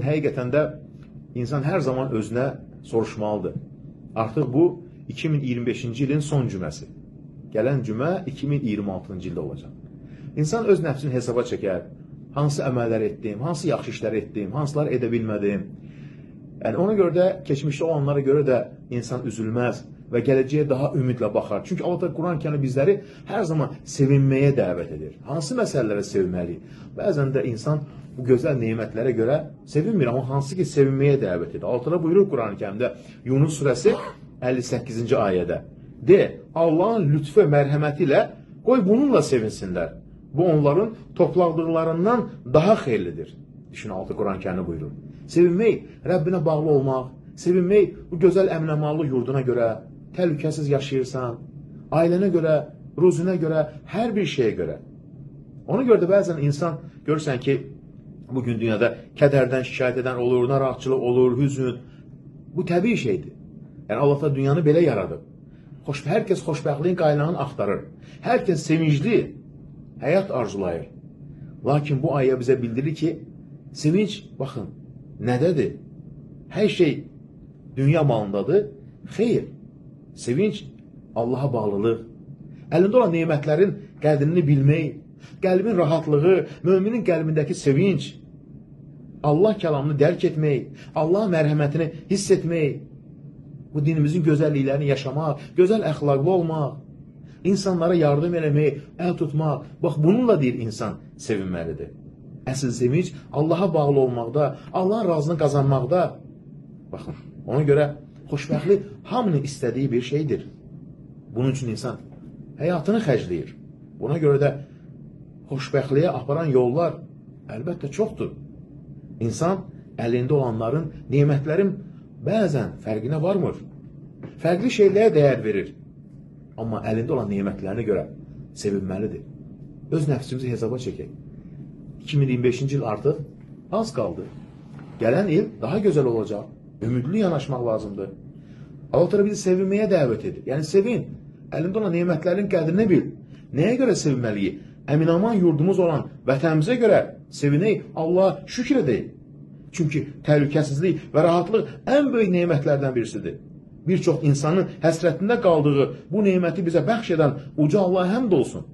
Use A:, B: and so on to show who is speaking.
A: Həqiqətən də insan hər zaman özünə soruşmalıdır. Artıq bu 2025-ci ilin son cüməsi. Gələn cümə 2026-cı ildə olacaq. İnsan öz nəfsini hesaba çəkər. Hansı əməllər etdim, hansı yaxşı işlər etdim, hansılar edə bilmədim. Yəni ona görə də keçmişdə olanlara görə də insan üzülməz və gələcəyə daha ümidlə baxar. Çünki Allah Quran-Kərimdə bizləri hər zaman sevinməyə dəvət edir. Hansı məsələlərə sevinməliyik? Bəzən də insan bu gözəl nemətlərə görə sevinmir, amma hansı ki sevinməyə dəvət edir. Allah buyurur Quran-Kərimdə Yunus surəsi 58-ci ayədə. De, Allahın lütfü, mərhəməti ilə qoy bununla sevinsinlər. Bu onların topladıqlarından daha xeyirlidir. Düşün, altı Quran-Kərimdə buyurur. Sevinmək, Rəbbinə bağlı olmaq, sevinmək bu gözəl əminəmanlı yurduna görə, təhlükəsiz yaşayırsan, ailənə görə, ruzunə görə, hər bir şeyə görə. Ona görə də bəzən insan görürsən ki, bugün dünyada kədərdən şikayət edən olur, narahatçılıq olur, hüzün. Bu təbii şeydir. Yəni Allah da dünyanı belə yaradıb. Hər kəs xoşbəxtliyin qaynağını axtarır. Hər kəs sevincli həyat arzulayır. Lakin bu ayə bizə bildirir ki, sevinç, baxın, nədədir? Hər şey dünya malındadır. Xeyr, sevinç Allaha bağlılıq. Əlində olan nemətlərin qədrini bilmək, qəlbin rahatlığı, müminin qəlbindəki sevinç, Allah kəlamını dərk etmək, Allah mərhəmətini hiss etmək, bu dinimizin gözəlliklərini yaşamaq, gözəl əxlaqlı olmaq, insanlara yardım eləmək, əl tutmaq. Bax, bununla deyir insan sevinməlidir. Əsl sevinç Allaha bağlı olmaqda, Allahın razını qazanmaqda. Baxın, ona görə xoşbəxtlik hamının istədiyi bir şeydir. Bunun üçün insan həyatını xərcləyir. Buna görə də xoşbəxtliyə aparan yollar əlbəttə çoxdur. İnsan əlində olanların, nemətlərin bəzən fərqinə varmır. Fərqli şeylərə dəyər verir. Amma əlində olan nemətlərinə görə sevinməlidir. Öz nəfsimizi hesaba çəkək. 2025-ci il artıq az qaldı. Gələn il daha gözəl olacaq. Ümidli yanaşmaq lazımdır. Allah bizi sevinməyə dəvət edir. Yəni sevin. Əlində olan nemətlərin qədrini bil. Nəyə görə sevinməliyik? Əminaman yurdumuz olan vətənimizə görə sevinək, Allah şükür edək. Çünki təhlükəsizlik və rahatlıq ən böyük nemətlərdən birisidir. Bir çox insanın həsrətində qaldığı bu neməti bizə bəxş edən uca Allaha həmd olsun.